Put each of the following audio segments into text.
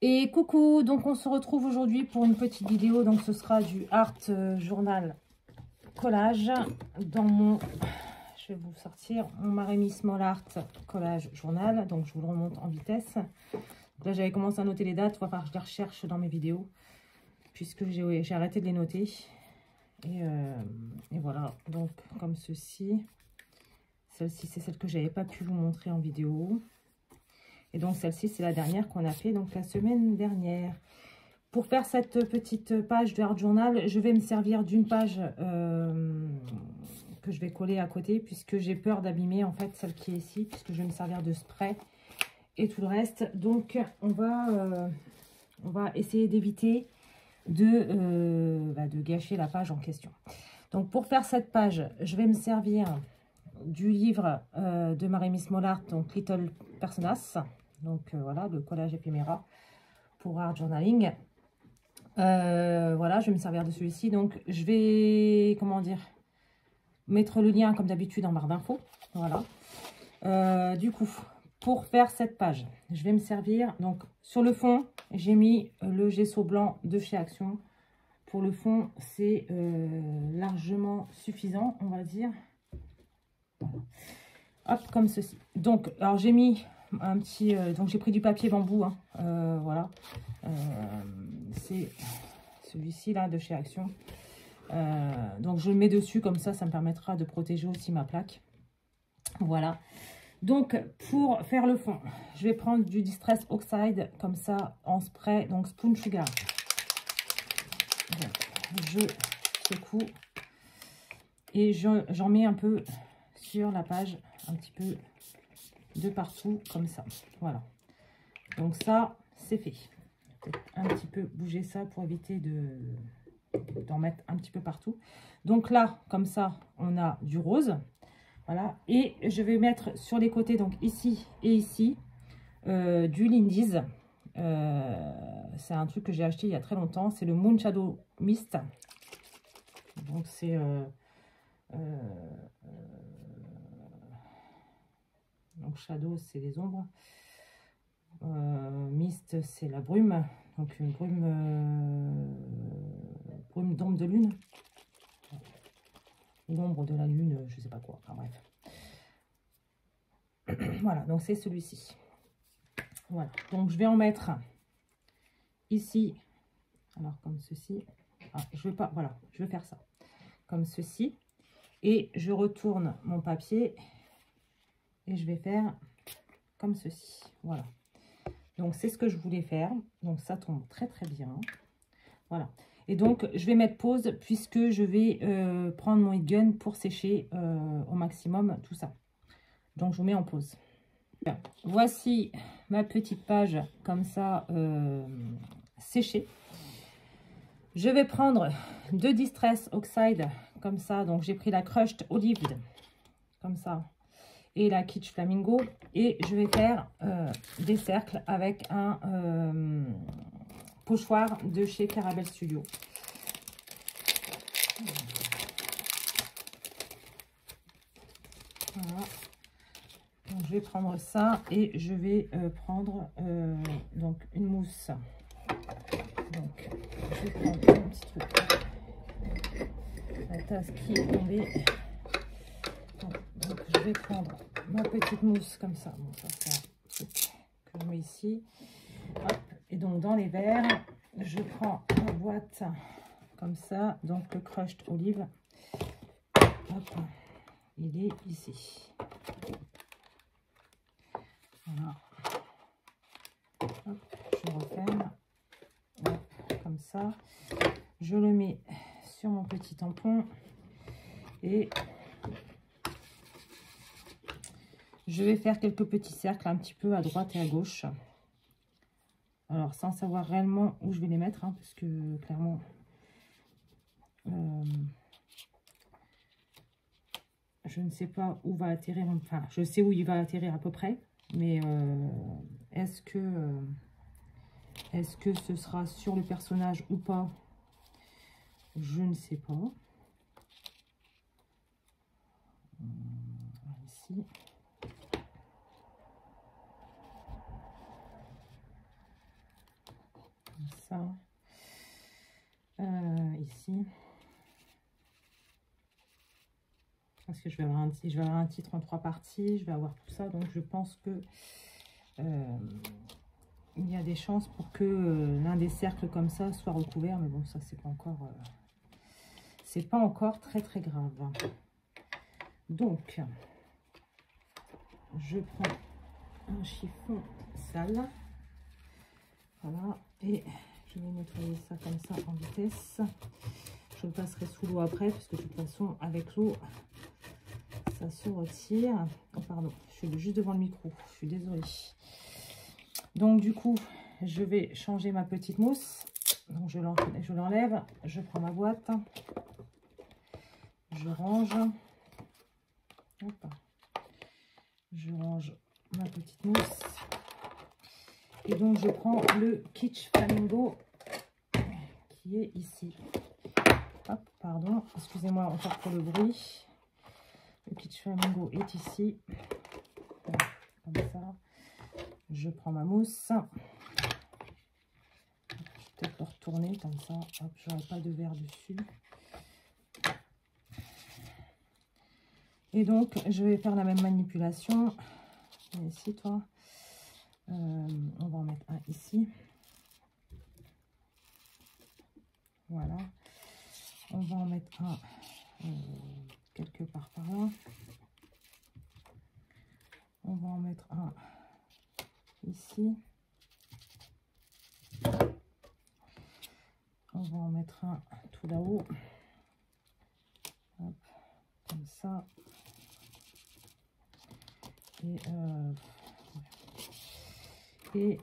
Et coucou, donc on se retrouve aujourd'hui pour une petite vidéo. Donc ce sera du art journal collage dans mon, je vais vous sortir mon Marémy Small Art collage journal. Donc je vous le remonte en vitesse. Donc là j'avais commencé à noter les dates, il va falloir que je les recherche dans mes vidéos puisque j'ai arrêté de les noter. Et voilà, donc comme ceci. Celle-ci c'est celle que j'avais pas pu vous montrer en vidéo. Et donc celle-ci c'est la dernière qu'on a fait donc la semaine dernière. Pour faire cette petite page de art journal, je vais me servir d'une page que je vais coller à côté puisque j'ai peur d'abîmer en fait celle qui est ici, puisque je vais me servir de spray et tout le reste. Donc on va essayer d'éviter de gâcher la page en question. Donc pour faire cette page, je vais me servir du livre de Marémy Small Art, donc Little Personas. Donc voilà, le collage éphéméra pour art journaling. Voilà, je vais me servir de celui-ci. Donc je vais, comment dire, mettre le lien comme d'habitude en barre d'infos. Voilà. Du coup, pour faire cette page, je vais me servir, donc sur le fond, j'ai mis le gesso blanc de chez Action. Pour le fond, c'est largement suffisant, on va dire. Voilà. Hop, comme ceci. Donc, alors j'ai mis un petit, donc j'ai pris du papier bambou, hein, voilà. C'est celui-ci là de chez Action. Donc je le mets dessus comme ça me permettra de protéger aussi ma plaque. Voilà. Donc pour faire le fond, je vais prendre du Distress Oxide comme ça en spray, donc Spoon Sugar. Donc, je secoue et j'en mets un peu sur la page, un petit peu de partout comme ça. Voilà. Donc ça c'est fait. Peut-être un petit peu bouger ça pour éviter d'en mettre un petit peu partout. Donc là, comme ça, on a du rose. Voilà. Et je vais mettre sur les côtés, donc ici et ici, du Lindy's. C'est un truc que j'ai acheté il y a très longtemps. C'est le Moon Shadow Mist. Donc c'est... donc Shadow, c'est les ombres. Mist, c'est la brume. Donc une brume... brume d'ombre de lune. L'ombre de la lune, je sais pas quoi, enfin bref. Voilà, donc c'est celui-ci. Voilà, donc je vais en mettre ici, alors comme ceci. Ah, je vais pas, voilà, je vais faire ça comme ceci. Et je retourne mon papier et je vais faire comme ceci. Voilà, donc c'est ce que je voulais faire. Donc ça tombe très très bien. Voilà. Et donc, je vais mettre pause puisque je vais prendre mon heat gun pour sécher au maximum tout ça. Donc, je vous mets en pause. Voici ma petite page comme ça séchée. Je vais prendre deux Distress Oxide comme ça. Donc, j'ai pris la Crushed Olive comme ça et la Kitsch Flamingo. Et je vais faire des cercles avec un... pochoir de chez Caramel Studio. Voilà. Donc, je vais prendre ça et je vais prendre donc une mousse. Donc je vais prendre un petit truc. La tasse qui est tombée. Donc je vais prendre ma petite mousse comme ça. Bon, ça c'est un truc que je mets ici. Hop. Et donc dans les verres, je prends ma boîte comme ça, donc le Crushed Olive. Hop, il est ici. Voilà. Hop, je referme. Hop, comme ça. Je le mets sur mon petit tampon et je vais faire quelques petits cercles un petit peu à droite et à gauche. Alors, sans savoir réellement où je vais les mettre, hein, parce que clairement, je ne sais pas où va atterrir. Enfin, je sais où il va atterrir à peu près, mais est-ce que ce sera sur le personnage ou pas? Je ne sais pas. Ici. comme ça. Ici. Parce que je vais avoir un titre en 3 parties, je vais avoir tout ça, donc je pense que il y a des chances pour que l'un des cercles comme ça soit recouvert, mais bon, ça c'est pas encore très très grave. Donc, je prends un chiffon sale, voilà, et je vais nettoyer ça comme ça en vitesse. Je le passerai sous l'eau après, parce que de toute façon, avec l'eau, ça se retire. Oh, pardon, je suis juste devant le micro, je suis désolée. Donc, du coup, je vais changer ma petite mousse. Donc, je l'enlève, je prends ma boîte, je range. Hop. Je range ma petite mousse. Et donc, je prends le Kitsch Flamingo qui est ici. Hop, pardon, excusez-moi encore pour le bruit. Le Kitsch Flamingo est ici. Voilà, comme ça. Je prends ma mousse. Je vais peut-être le retourner comme ça. Hop, j'aurai pas de verre dessus. Et donc, je vais faire la même manipulation. Ici, toi. On va en mettre un ici. Voilà. On va en mettre un quelque part par là. On va en mettre un ici. On va en mettre un tout là-haut. Comme ça. Et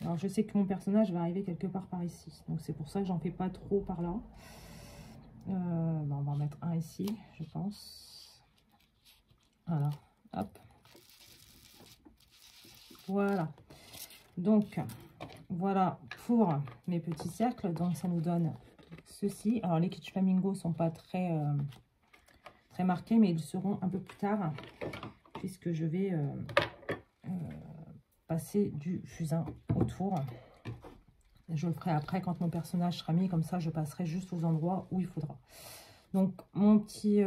alors je sais que mon personnage va arriver quelque part par ici. Donc c'est pour ça que j'en fais pas trop par là. On va en mettre un ici, je pense. Voilà. Hop. Voilà. Donc, voilà pour mes petits cercles. Donc, ça nous donne ceci. Alors, les Kitsch Flamingo ne sont pas très marqués, mais ils seront un peu plus tard, puisque je vais passer du fusain autour. Je le ferai après quand mon personnage sera mis. Comme ça, je passerai juste aux endroits où il faudra. Donc, mon petit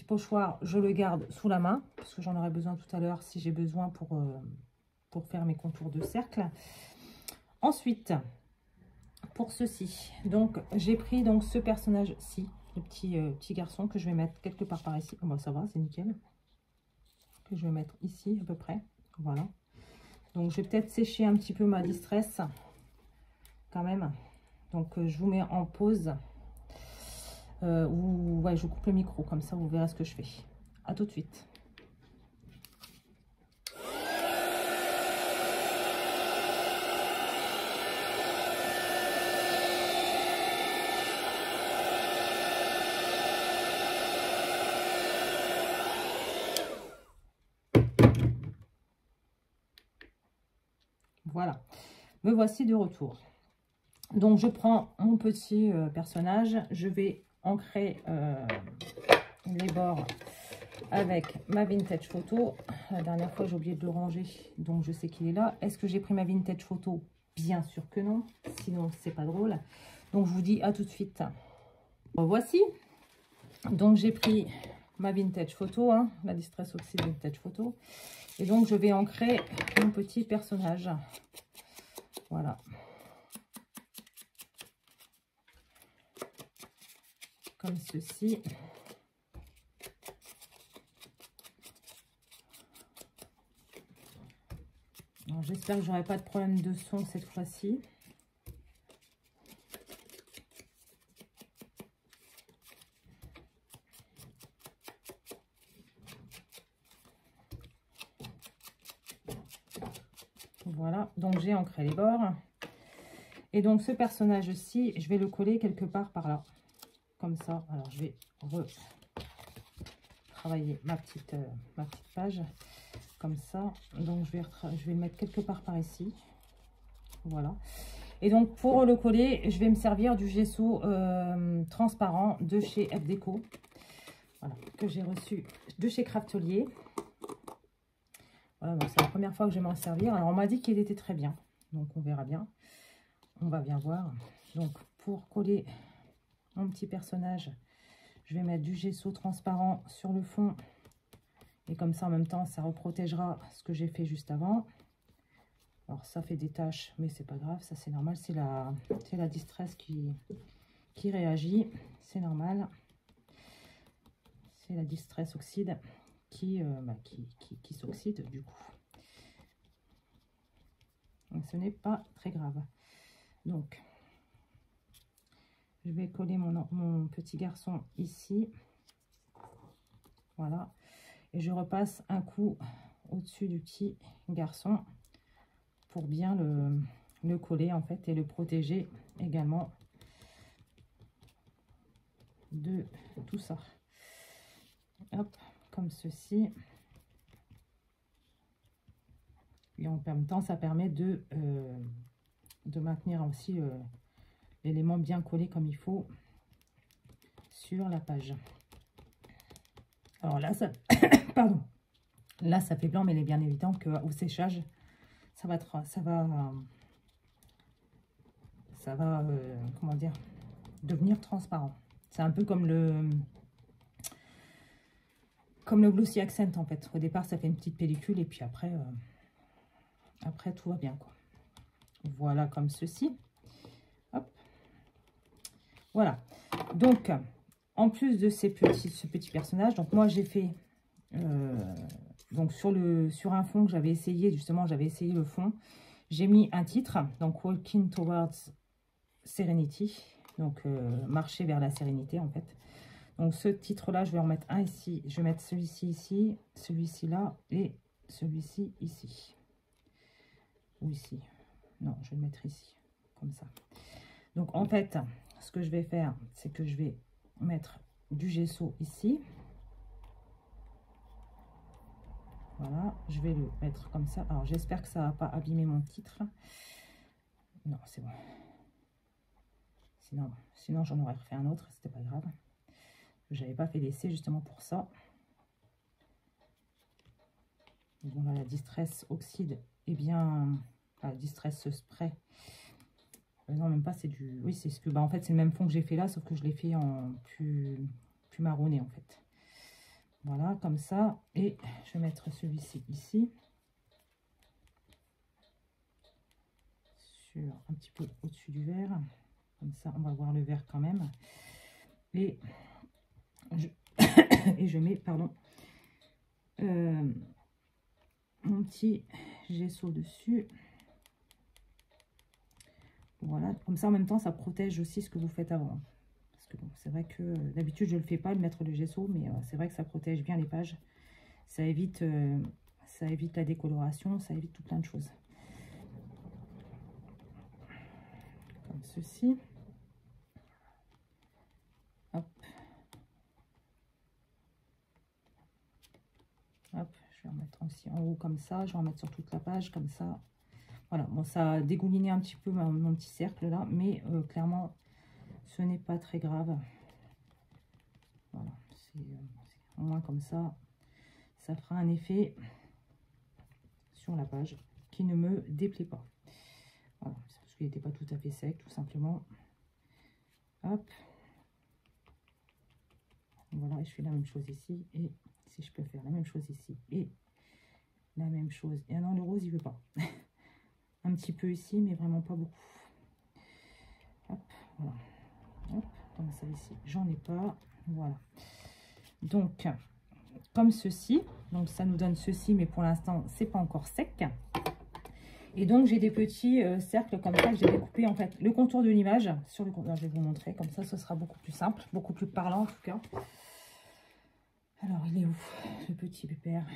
pochoir, je le garde sous la main, parce que j'en aurai besoin tout à l'heure si j'ai besoin pour faire mes contours de cercle. Ensuite, pour ceci, donc j'ai pris donc ce personnage-ci, le petit garçon que je vais mettre quelque part par ici. Bon, ça va, c'est nickel. Que je vais mettre ici à peu près. Voilà. Donc, je vais peut-être sécher un petit peu ma distress quand même. Donc, je vous mets en pause. Ou ouais, je coupe le micro, comme ça vous verrez ce que je fais. À tout de suite. Voilà, me voici de retour. Donc je prends mon petit personnage, je vais ancrer les bords avec ma vintage photo. La dernière fois j'ai oublié de le ranger, donc je sais qu'il est là. Est-ce que j'ai pris ma vintage photo? Bien sûr que non, sinon c'est pas drôle. Donc je vous dis à tout de suite. Voici, donc j'ai pris ma vintage photo, hein, la Distress Oxide vintage photo, et donc je vais ancrer mon petit personnage. Voilà. Comme ceci. J'espère que j'aurai pas de problème de son cette fois-ci. Voilà, donc j'ai ancré les bords. Et donc ce personnage-ci, je vais le coller quelque part par là. Comme ça. Alors je vais retravailler ma petite page. Comme ça. Donc je vais le mettre quelque part par ici. Voilà. Et donc pour le coller, je vais me servir du gesso transparent de chez FDeco. Voilà, que j'ai reçu de chez Craftelier. Voilà, c'est la première fois que je vais m'en servir. Alors on m'a dit qu'il était très bien. donc on verra bien. On va bien voir. Donc pour coller mon petit personnage, je vais mettre du gesso transparent sur le fond. Et comme ça, en même temps, ça reprotégera ce que j'ai fait juste avant. Alors, ça fait des taches, mais c'est pas grave. Ça, c'est normal. C'est la distress qui réagit. C'est normal. C'est la distress oxyde qui s'oxyde, du coup. Donc, ce n'est pas très grave. Donc, je vais coller mon petit garçon ici. Voilà. Et je repasse un coup au-dessus du petit garçon pour bien le coller en fait et le protéger également de tout ça. Hop, comme ceci. Et en même temps, ça permet de maintenir aussi l'élément bien collé comme il faut sur la page. Alors là, ça, pardon, là ça fait blanc, mais il est bien évident qu'au séchage, ça va comment dire, devenir transparent. C'est un peu comme le glossy accent en fait. Au départ, ça fait une petite pellicule et puis après, après tout va bien quoi. Voilà comme ceci. Hop. Voilà. Donc, en plus de ce petit personnage, donc moi j'ai fait donc sur un fond que j'avais essayé, justement j'avais essayé le fond, j'ai mis un titre, donc Walking Towards Serenity, donc marcher vers la sérénité en fait. Donc ce titre là, je vais en mettre un ici, je vais mettre celui-ci ici, celui-ci là et celui-ci ici. Ou ici. Non, je vais le mettre ici, comme ça. Donc en fait, ce que je vais faire, c'est que je vais mettre du gesso ici. Voilà, je vais le mettre comme ça. Alors j'espère que ça ne va pas abîmer mon titre. Non, c'est bon. Sinon j'en aurais refait un autre, c'était pas grave. J'avais pas fait d'essai justement pour ça. Bon là, la distress oxyde est bien. La distress spray. Non, même pas, c'est du. Oui, c'est ce que. Bah, en fait, c'est le même fond que j'ai fait là, sauf que je l'ai fait en plus marronné en fait. Voilà, comme ça. Et je vais mettre celui-ci ici. Sur un petit peu au-dessus du vert. Comme ça, on va voir le vert quand même. Et je mets, pardon, mon petit gesso dessus. Voilà, comme ça en même temps ça protège aussi ce que vous faites avant. Parce que bon, c'est vrai que d'habitude je ne le fais pas, de mettre le gesso, mais c'est vrai que ça protège bien les pages. Ça évite la décoloration, ça évite tout plein de choses. Comme ceci. Hop. Hop, je vais en mettre aussi en haut comme ça, je vais en mettre sur toute la page comme ça. Voilà, bon, ça a dégouliné un petit peu mon petit cercle là, mais clairement, ce n'est pas très grave. Voilà, c'est au moins comme ça, ça fera un effet sur la page qui ne me déplaît pas. Voilà, c'est parce qu'il n'était pas tout à fait sec, tout simplement. Hop. Voilà, et je fais la même chose ici, et si je peux faire la même chose ici, et la même chose. Et non, le rose, il veut pas. Un petit peu ici, mais vraiment pas beaucoup. Hop, voilà. Hop, comme ça ici, j'en ai pas. Voilà. Donc, comme ceci. Donc, ça nous donne ceci, mais pour l'instant, c'est pas encore sec. Et donc, j'ai des petits cercles comme ça que j'ai découpé, en fait, le contour de l'image sur le contour. Je vais vous montrer, comme ça, ce sera beaucoup plus simple, beaucoup plus parlant, en tout cas. Alors, il est où, ce petit pépère?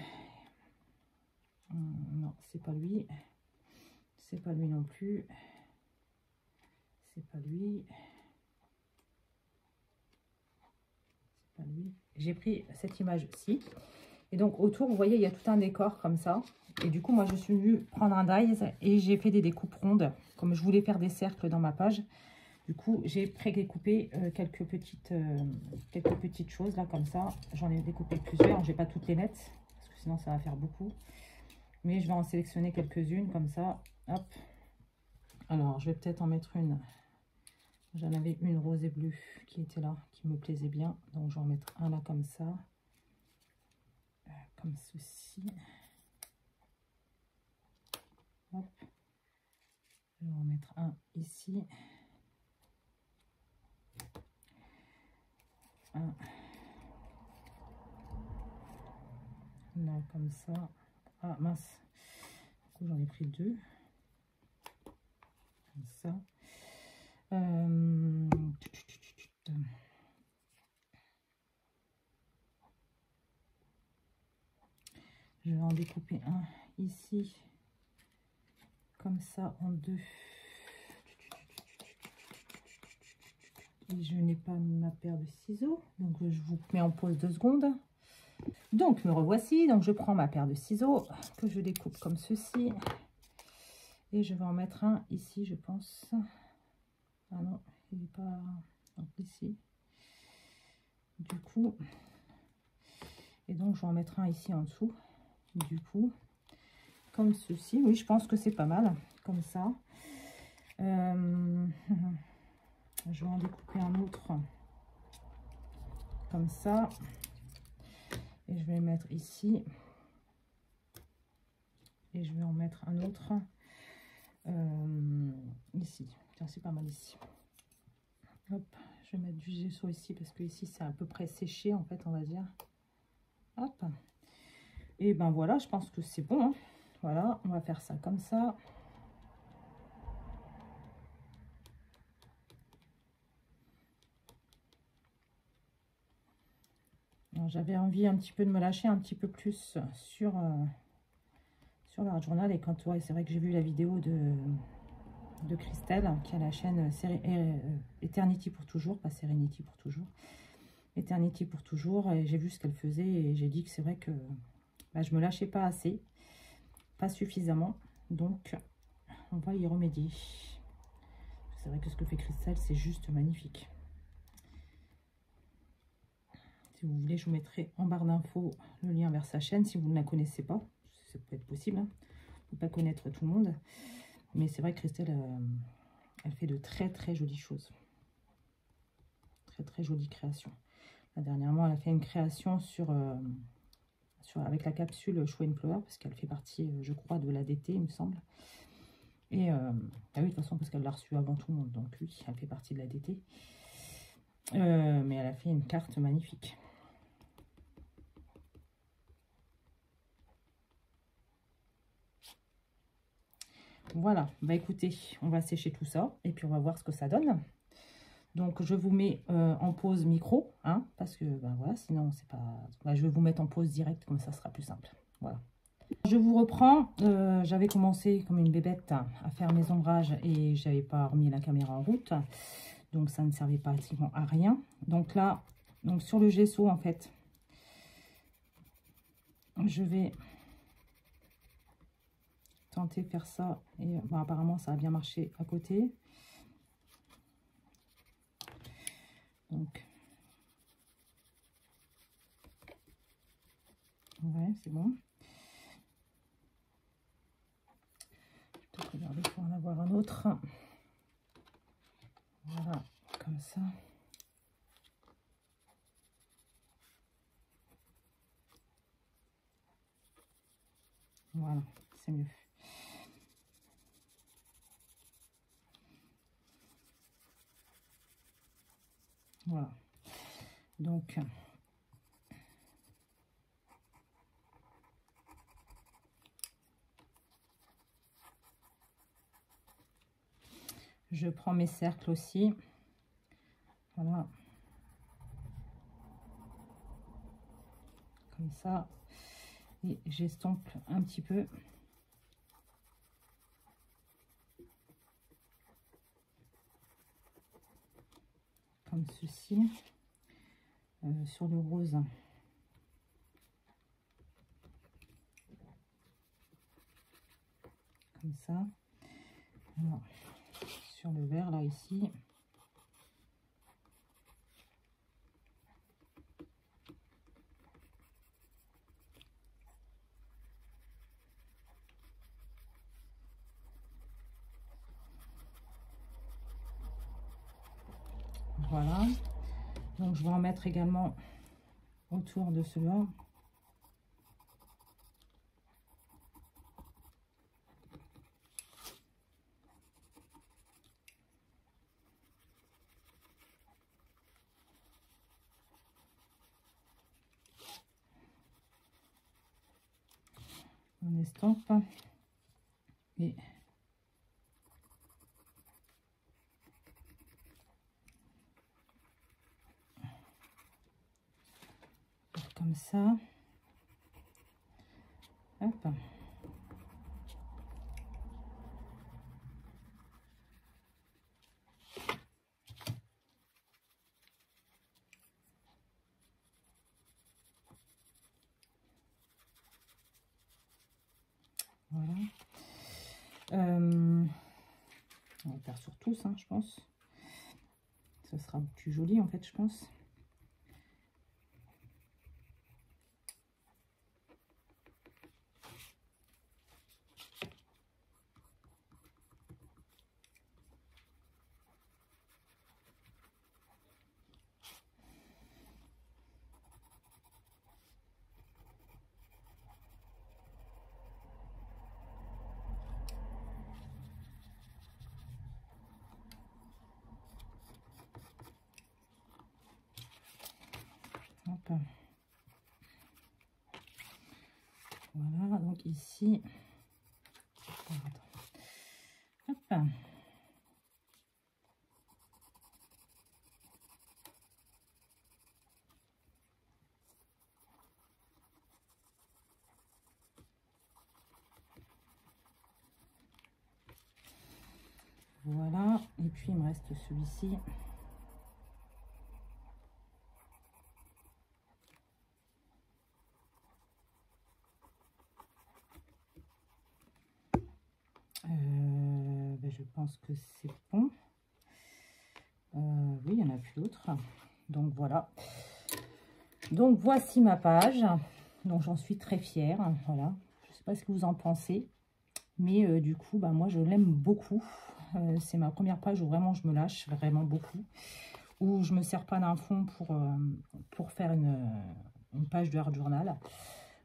Non, c'est pas lui. C'est pas lui non plus. C'est pas lui. C'est pas lui. J'ai pris cette image-ci. Et donc, autour, vous voyez, il y a tout un décor comme ça. Et du coup, moi, je suis venue prendre un dies et j'ai fait des découpes rondes. Comme je voulais faire des cercles dans ma page. Du coup, j'ai pré-découpé quelques petites choses là, comme ça. J'en ai découpé plusieurs. Je ne vais pas toutes les mettre, parce que sinon, ça va faire beaucoup. Mais je vais en sélectionner quelques-unes comme ça. Hop. Alors, je vais peut-être en mettre une. J'en avais une rose et bleue qui était là, qui me plaisait bien. Donc, je vais en mettre un là comme ça. Comme ceci. Hop. Je vais en mettre un ici. Un là comme ça. Ah mince. Du coup, j'en ai pris deux. Comme ça. Je vais en découper un ici, comme ça, en deux. Et je n'ai pas ma paire de ciseaux, donc je vous mets en pause 2 secondes. Donc me revoici, donc je prends ma paire de ciseaux que je découpe comme ceci. Et je vais en mettre un ici, je pense. Ah non, il n'est pas... Donc ici. Du coup... Et donc je vais en mettre un ici en dessous. Du coup, comme ceci. Oui, je pense que c'est pas mal, comme ça. Je vais en découper un autre, comme ça. Et je vais le mettre ici. Et je vais en mettre un autre ici. Tiens, c'est pas mal ici. Hop, je vais mettre du gesso ici parce que ici c'est à peu près séché en fait, on va dire. Hop. Et ben voilà, je pense que c'est bon. Hein. Voilà, on va faire ça comme ça. J'avais envie un petit peu de me lâcher un petit peu plus sur l'art journal. Et quand ouais, c'est vrai que j'ai vu la vidéo de Christelle qui a la chaîne Eternity pour toujours, pas Serenity pour toujours. Eternity pour toujours. Et j'ai vu ce qu'elle faisait et j'ai dit que c'est vrai que bah, je me lâchais pas assez, pas suffisamment. Donc on va y remédier. C'est vrai que ce que fait Christelle, c'est juste magnifique. Si vous voulez, je vous mettrai en barre d'infos le lien vers sa chaîne si vous ne la connaissez pas. Ça peut être possible, hein. Il ne faut pas connaître tout le monde. Mais c'est vrai que Christelle, elle fait de très très jolies choses. Très très jolies créations. Là, dernièrement, elle a fait une création avec la capsule Show and Flower, parce qu'elle fait partie, je crois, de l'ADT, il me semble. Et ah oui, de toute façon, parce qu'elle l'a reçue avant tout le monde. Donc oui, elle fait partie de l'ADT. Mais elle a fait une carte magnifique. Voilà, bah écoutez, on va sécher tout ça et puis on va voir ce que ça donne. Donc je vous mets en pause micro, hein, parce que ben voilà, sinon c'est pas... Bah, je vais vous mettre en pause direct, comme ça sera plus simple. Voilà. Je vous reprends, j'avais commencé comme une bébête à faire mes ombrages et j'avais pas remis la caméra en route. Donc ça ne servait pratiquement à rien. Donc là, donc sur le gesso en fait, je vais tenter de faire ça et bon, apparemment ça a bien marché à côté. Donc ouais, c'est bon. Je vais regarder pour en avoir un autre. Voilà, comme ça. Voilà, c'est mieux. Voilà. Donc, je prends mes cercles aussi. Voilà. Comme ça. Et j'estompe un petit peu. Comme ceci. Sur le rose. Comme ça. Alors, sur le vert, là, ici. Voilà. Donc, je vais en mettre également autour de cela. On estompe. Et comme ça. Hop. Voilà. On va faire sur tous, hein, je pense. Ça sera plus joli, en fait, je pense. Hop. Voilà, donc ici. Hop. Voilà, et puis il me reste celui-ci. Ben, je pense que c'est bon. Oui, il n'y en a plus d'autres. Donc voilà. Donc voici ma page. Donc j'en suis très fière. Voilà. Je ne sais pas ce que vous en pensez. Mais du coup, bah, moi je l'aime beaucoup. C'est ma première page où vraiment je me lâche vraiment beaucoup. Où je ne me sers pas d'un fond pour faire une page de Art Journal.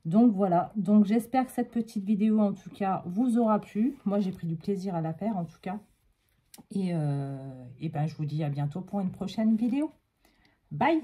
Donc voilà, donc j'espère que cette petite vidéo en tout cas vous aura plu. Moi j'ai pris du plaisir à la faire en tout cas. Et ben je vous dis à bientôt pour une prochaine vidéo. Bye!